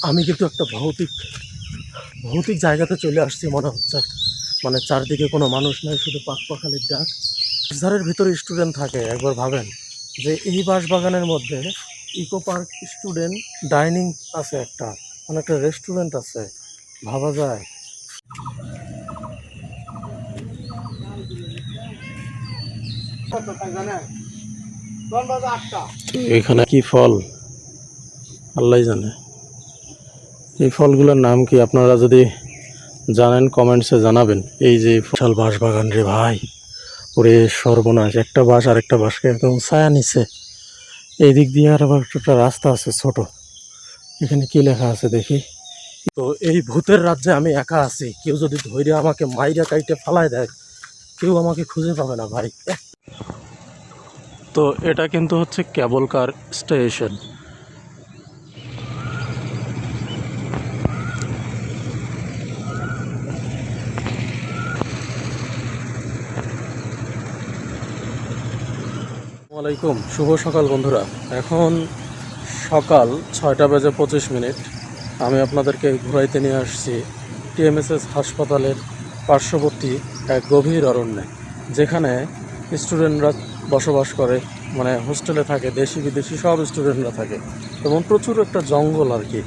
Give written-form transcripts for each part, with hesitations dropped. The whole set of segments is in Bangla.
আমি কিন্তু একটা ভৌতিক ভৌতিক জায়গাতে চলে আসছি মনে হচ্ছে। মানে চারদিকে কোনো মানুষ নাই, শুধু পাখপাখালির ডাক। বাঁশঝাড়ের ভিতরে স্টুডেন্ট থাকে। একবার ভাবেন যে এই বাঁশবাগানের মধ্যে ইকো পার্ক স্টুডেন্ট ডাইনিং আছে, একটা মানে একটা রেস্টুরেন্ট আছে, ভাবা যায়। এখানে কি ফল আল্লাহ জানে। এই ফলগুলোর নাম কি আপনারা যদি জানেন কমেন্টসে জানাবেন। এই যে বিশাল বাঁশবাগান রে ভাই, ওরে সর্বনাশ, একটা বাঁশ আরেকটা বাঁশকে একদম ছায়া নিচ্ছে। এই দিক দিয়ে আর আবার একটা রাস্তা আছে ছোট। এখানে কি লেখা আছে দেখি। তো এই ভূতের রাজ্যে আমি একা আছি। কেউ যদি ধৈর্য আমাকে মাইরা কাইটে ফালায় দেয়, কেউ আমাকে খুঁজে পাবে না ভাই। তো এটা কিন্তু হচ্ছে কেবল কার স্টেশন। আসসালামাইকুম, শুভ সকাল বন্ধুরা। এখন সকাল 6টা বেজে 25 মিনিট। আমি আপনাদেরকে ঘুরাইতে নিয়ে আসছি টিএমএসএস হাসপাতালের পার্শ্ববর্তী এক গভীর অরণ্যে, যেখানে স্টুডেন্টরা বসবাস করে। মানে হোস্টেলে থাকে, দেশি বিদেশি সব স্টুডেন্টরা থাকে, এবং প্রচুর একটা জঙ্গল আর কি।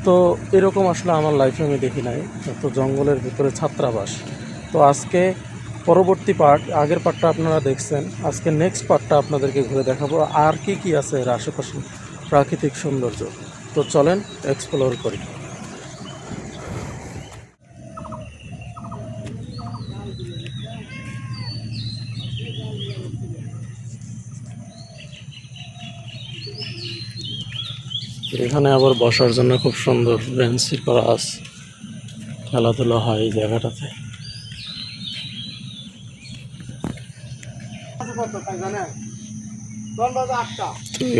তো এরকম আসলে আমার লাইফে আমি দেখি নাই, তো জঙ্গলের ভিতরে ছাত্রাবাস। তো আজকে পরবর্তী পার্ট, আগের পার্টটা আপনারা দেখছেন, আজকে নেক্সট পার্টটা আপনাদেরকে ঘুরে দেখাবো আর কি কি আছে এর আশেপাশে প্রাকৃতিক সৌন্দর্য। তো চলেন এক্সপ্লোর করি। এখানে আবার বসার জন্য খুব সুন্দর বেঞ্চ করা আছে, খেলাধুলা হয় এই জায়গাটাতে।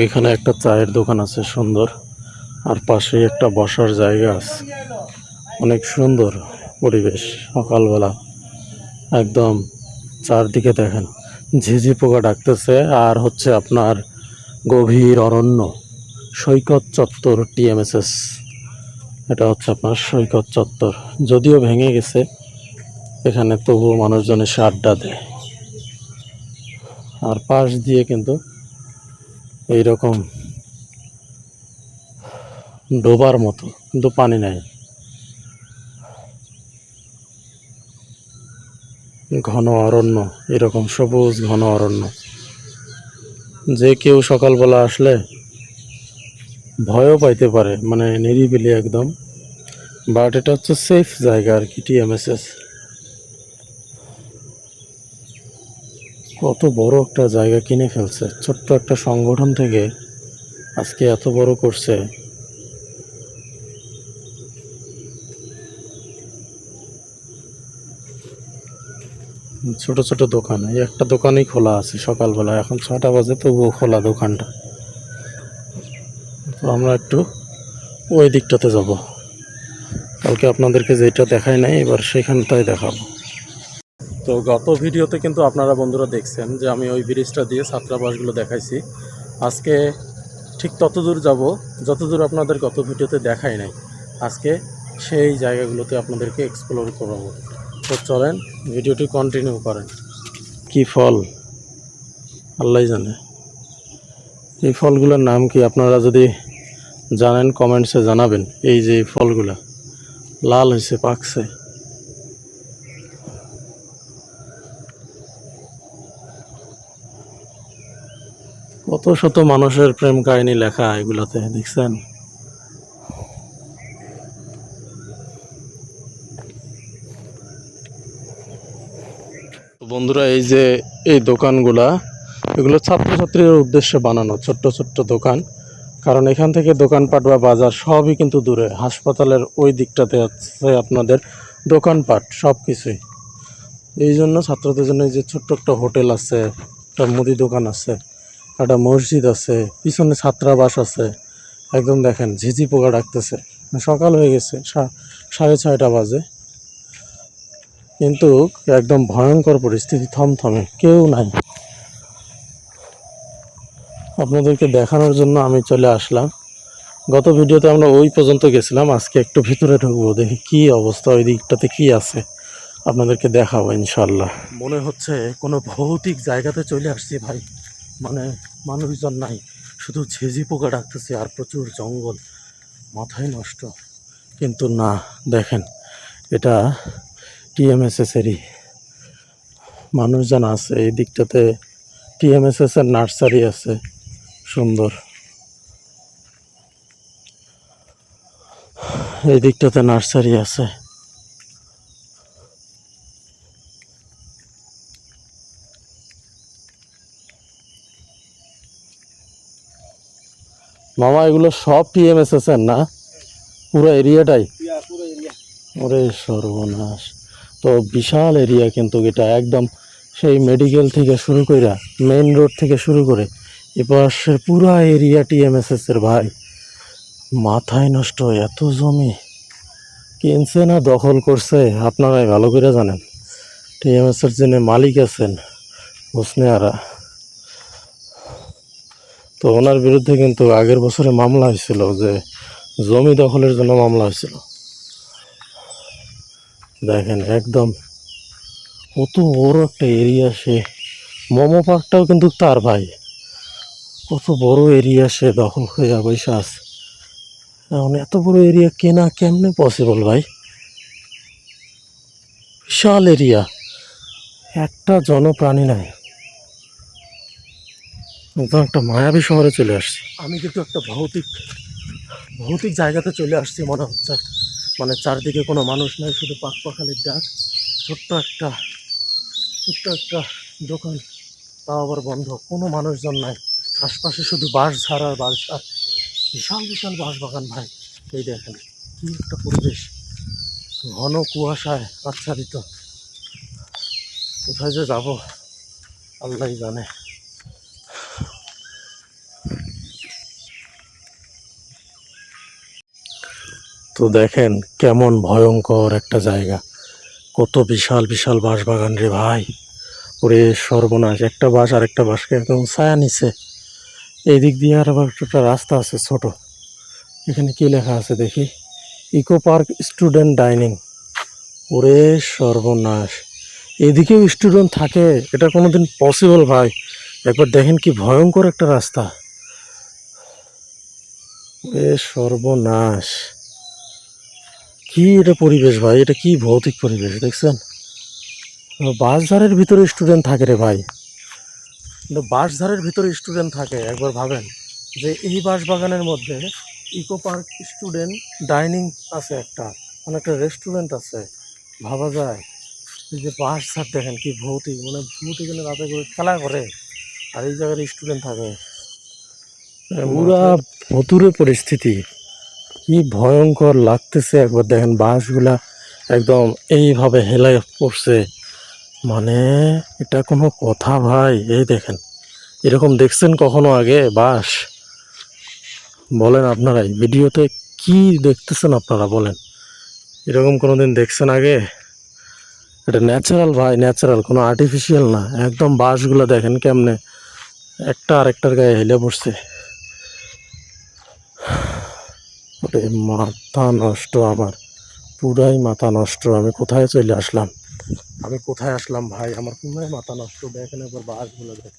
এখানে একটা চায়ের দোকান আছে সুন্দর, আর পাশে একটা বসার জায়গা আছে। অনেক সুন্দর পরিবেশ সকালবেলা, একদম চারদিকে দেখেন ঝিঝি পোকা ডাকতেছে। আর হচ্ছে আপনার গভীর অরণ্য, সৈকত চত্বর টিএমএসএস। এটা হচ্ছে আপনার সৈকত চত্বর, যদিও ভেঙে গেছে, এখানে তবুও মানুষজন এসে আড্ডা দেয়। আর পাশ দিয়ে কিন্তু এইরকম ডোবার মতো, কিন্তু পানি নাই, ঘন অরণ্য, এরকম সবুজ ঘন অরণ্য। যে কেউ সকালবেলা আসলে ভয়ও পাইতে পারে, মানে নিরিবিলি একদম। বাট এটা হচ্ছে সেফ জায়গা আর কি টিএমএসএস। কত বড় একটা জায়গা কিনে ফেলছে ছোট্ট একটা সংগঠন থেকে, আজকে এত বড় করছে। ছোট ছোট দোকান, এই একটা দোকানই খোলা আছে সকালবেলা, এখন 6টা বাজে তবুও খোলা দোকানটা। তো আমরা একটু ওই দিকটাতে যাব। কালকে আপনাদেরকে যেটা দেখাই নাই, এবার সেখানটাই দেখাবো। তো গত ভিডিওতে কিন্তু আপনারা বন্ধুরা দেখছেন যে আমি ওই ব্রিজটা দিয়ে ছাত্রাবাসগুলো দেখাইছি। আজকে ঠিক ততদূর যাব যতদূর আপনাদের গত ভিডিওতে দেখাই নাই। আজকে সেই জায়গাগুলোতে আপনাদেরকে এক্সপ্লোর করাবো। তো চলেন ভিডিওটি কন্টিনিউ করেন। কি ফল আল্লাহ জানে। এই ফলগুলোর নাম কি আপনারা যদি জানেন কমেন্টসে জানাবেন। এই যে ফলগুলা লাল হয়েছে, পাকছে। কত শত মানুষের প্রেম কাহিনী লেখা এগুলাতে, দেখছেন? বন্ধুরা, এই যে এই দোকানগুলা, এগুলো ছাত্রছাত্রীদের উদ্দেশ্যে বানানো ছোট্ট ছোট্ট দোকান। কারণ এখান থেকে দোকানপাট বা বাজার সবই কিন্তু দূরে। হাসপাতালের ওই দিকটাতে আছে আপনাদের দোকানপাট সব কিছুই। এই জন্য ছাত্রদের জন্য এই যে ছোট্ট একটা হোটেল আছে, একটা মুদি দোকান আছে, একটা মসজিদ আছে, পিছনে ছাত্রাবাস আছে। একদম দেখেন ঝিঝি পোকা ডাকতেছে। সকাল হয়ে গেছে, 6:30 বাজে, কিন্তু একদম ভয়ঙ্কর পরিস্থিতি, থমথমে, কেউ নাই। আপনাদেরকে দেখানোর জন্য আমি চলে আসলাম গত ভিডিওতে আমরা ওই পর্যন্ত গেছিলাম, আজকে একটু ভিতরে ঢুকবো, দেখি কি অবস্থা, ওই দিকটাতে কি আছে আপনাদেরকে দেখাবো ইনশাল্লাহ। মনে হচ্ছে কোনো ভৌতিক জায়গাতে চলে আসছি ভাই, মানে মানুষজন নাই, শুধু ঝিঁঝি পোকা ডাকতেছে আর প্রচুর জঙ্গল, মাথায় নষ্ট। কিন্তু না, দেখেন এটা টিএমএসএসেরই মানুষজন আছে এই দিকটাতে। টিএমএসএস এর নার্সারি আছে সুন্দর, এই দিকটাতে নার্সারি আছে। মামা এগুলো সব টিএমএসএস এর না? পুরো এরিয়াটাই? ওরে সর্বনাশ, তো বিশাল এরিয়া কিন্তু এটা, একদম সেই মেডিকেল থেকে শুরু করে মেইন রোড থেকে শুরু করে এপাশের পুরা এরিয়া টিএমএসএস এর ভাই। মাথায় নষ্ট, এত জমি কিনছে না দখল করছে আপনারাই ভালো করে জানেন। টিএমএস এর যিনি মালিক আছেন হোসনে আরা, তো ওনার বিরুদ্ধে কিন্তু আগের বছরে মামলা হয়েছিল, যে জমি দখলের জন্য মামলা হয়েছিল। দেখেন একদম কত বড় একটা এরিয়া, সে মোমো পার্কটাও কিন্তু তার ভাই, কত বড় এরিয়া সে দখল হয়ে বসে আছে। এখন এত বড় এরিয়া কেনা কেমনে পসিবল ভাই? বিশাল এরিয়া, একটা জনপ্রাণী নাই, একদম একটা মায়াবী শহরে চলে আসছি। আমি কিন্তু একটা ভৌতিক ভৌতিক জায়গাতে চলে আসছি মনে হচ্ছে, মানে চারদিকে কোনো মানুষ নাই, শুধু পাখপাখালির ডাক। ছোট্ট একটা ছোট্ট একটা দোকান, তাও আবার বন্ধ, কোনো মানুষজন নাই, আশপাশে শুধু বাঁশ ঝাড় আর বাঁশ ঝাড়, বিশাল বিশাল বাঁশ বাগান ভাই। এই দেখেন কি একটা পরিবেশ, ঘন কুয়াশায় আচ্ছাদিত। কোথায় যে যাব আল্লাহই জানে। তো দেখেন কেমন ভয়ঙ্কর একটা জায়গা, কত বিশাল বিশাল বাঁশ বাগান রে ভাই। ওরে সর্বনাশ, একটা বাঁশ আর একটা বাঁশকে একদম ছায়া নিছে। এই দিক দিয়ে আর আবার একটা রাস্তা আছে ছোট, এখানে কি লেখা আছে দেখি, ইকো পার্ক স্টুডেন্ট ডাইনিং। ওরে সর্বনাশ, এদিকেও স্টুডেন্ট থাকে? এটা কোনোদিন পসিবল ভাই? একবার দেখেন কি ভয়ঙ্কর একটা রাস্তা। এ সর্বনাশ, কি এটা পরিবেশ ভাই, এটা কি ভৌতিক পরিবেশ দেখছেন? বাঁশঝাড়ের ভিতরে স্টুডেন্ট থাকে রে ভাই, কিন্তু বাঁশঝাড়ের ভিতরে স্টুডেন্ট থাকে, একবার ভাবেন যে এই বাঁশবাগানের মধ্যে ইকো পার্ক স্টুডেন্ট ডাইনিং আছে একটা, মানে একটা রেস্টুরেন্ট আছে, ভাবা যায়? এই যে বাঁশঝাড় দেখেন কি ভৌতিক, মানে ভূত এখানে রাতে করে খেলা করে আর এই জায়গার স্টুডেন্ট থাকে। পুরা ভুতুরে পরিস্থিতি, কি ভয়ঙ্কর লাগতেছে একবার দেখেন, বাঁশগুলা একদম এইভাবে হেলায় পড়ছে, মানে এটা কোনো কথা ভাই? এই দেখেন, এরকম দেখছেন কখনো আগে বাঁশ? বলেন আপনারাই, ভিডিওতে কি দেখতেছেন আপনারা বলেন, এরকম কোনোদিন দেখছেন আগে? এটা ন্যাচারাল ভাই, ন্যাচারাল, কোনো আর্টিফিশিয়াল না। একদম বাঁশগুলো দেখেন কেমনে একটা আরেকটার গায়ে হেলে পড়ছে। ওরে মাথা নষ্ট আমার, পুরাই মাথা নষ্ট। আমি কোথায় চলে আসলাম, আমি কোথায় আসলাম ভাই, আমার পুরাই মাথা নষ্ট। দেখেন একবার বাঁশগুলো দেখ,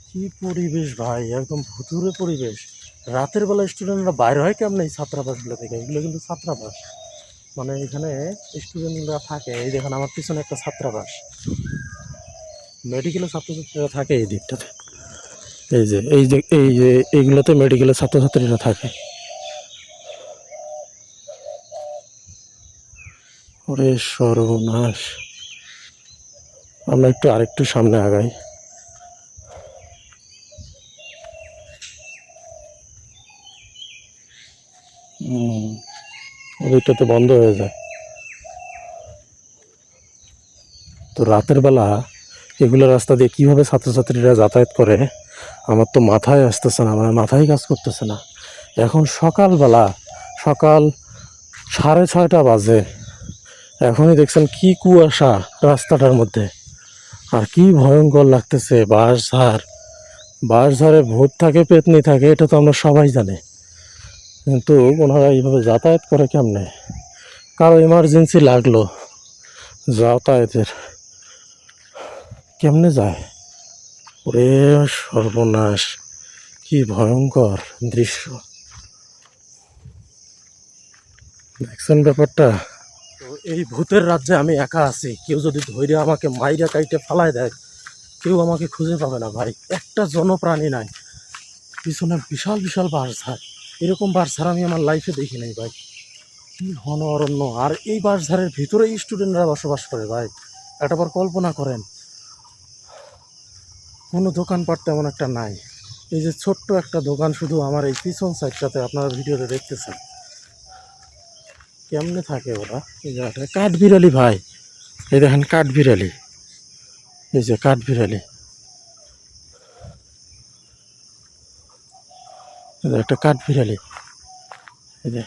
কি পরিবেশ ভাই, একদম ভুতুরে পরিবেশ। রাতের বেলা স্টুডেন্টরা বাইরে হয় কেমন এই ছাত্রাবাসগুলো থেকে? এগুলো কিন্তু ছাত্রাবাস, মানে এখানে স্টুডেন্টরা থাকে। এই দেখেন আমার পিছনে একটা ছাত্রাবাস, মেডিকেলের ছাত্রছাত্রীরা থাকে এই দিকটাতে। এই যে এইগুলোতে মেডিকেলের ছাত্রছাত্রীরা থাকে। ওরে সর্বনাশ, আমরা একটু আরেকটু সামনে আগাই। ওইটাতে বন্ধ হয়ে যায়। তো রাতের বেলা এগুলো রাস্তা দিয়ে কিভাবে ছাত্রছাত্রীরা যাতায়াত করে আমার তো মাথায় আসতেছে না, আমার মাথায় কাজ করতেছে না। এখন সকালবেলা, সকাল 6:30 বাজে, এখনই দেখছেন কি কুয়াশা রাস্তাটার মধ্যে, আর কি ভয়ঙ্কর লাগতেছে। বাঁশঝাড়, বাঁশঝাড়ে ভূত থাকে পেতনি থাকে, এটা তো আমরা সবাই জানি, কিন্তু ওনারা এইভাবে যাতায়াত করে কেমনে? কারো ইমার্জেন্সি লাগলো যাতায়াতের, কেমনে যায়? ওরে সর্বনাশ, কি ভয়ঙ্কর দৃশ্য! দেখছেন ব্যাপারটা? তো এই ভূতের রাজ্যে আমি একা আছি। কেউ যদি ধৈর্য আমাকে মাইরা কাইটে ফালায় দেয়, কেউ আমাকে খুঁজে পাবে না ভাই। একটা জনপ্রাণী নাই, পিছনে বিশাল বিশাল বাঁশঝাড়। এরকম বাঁশঝাড় আমি আমার লাইফে দেখি নাই ভাই। কি ঘন অরণ্য, আর এই বাঁশঝাড়ের ভিতরেই স্টুডেন্টরা বসবাস করে ভাই। একটা বার কল্পনা করেন, কোনো দোকানপাট তেমন একটা নাই। এই যে ছোট্ট একটা দোকান শুধু আমার এই পিছন সাইডটাতে আপনারা ভিডিওতে দেখতেছেন। কেমনে থাকে ওরা এই জায়গাটা? কাঠবিড়ালি ভাই, এই দেখেন কাঠবিড়ালি, এই যে কাঠবিড়ালি, এই যে একটা কাঠবিড়ালি, এই যে।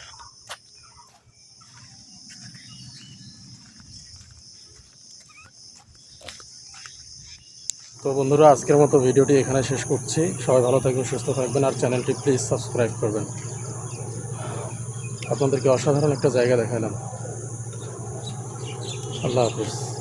তো বন্ধুরা, আজকের মতো ভিডিওটি এখানে শেষ করছি। সবাই ভালো থাকবেন, সুস্থ থাকবেন, আর চ্যানেলটি প্লিজ সাবস্ক্রাইব করবেন। আপনাদেরকে অসাধারণ একটা জায়গা দেখালাম। আল্লাহ হাফিজ।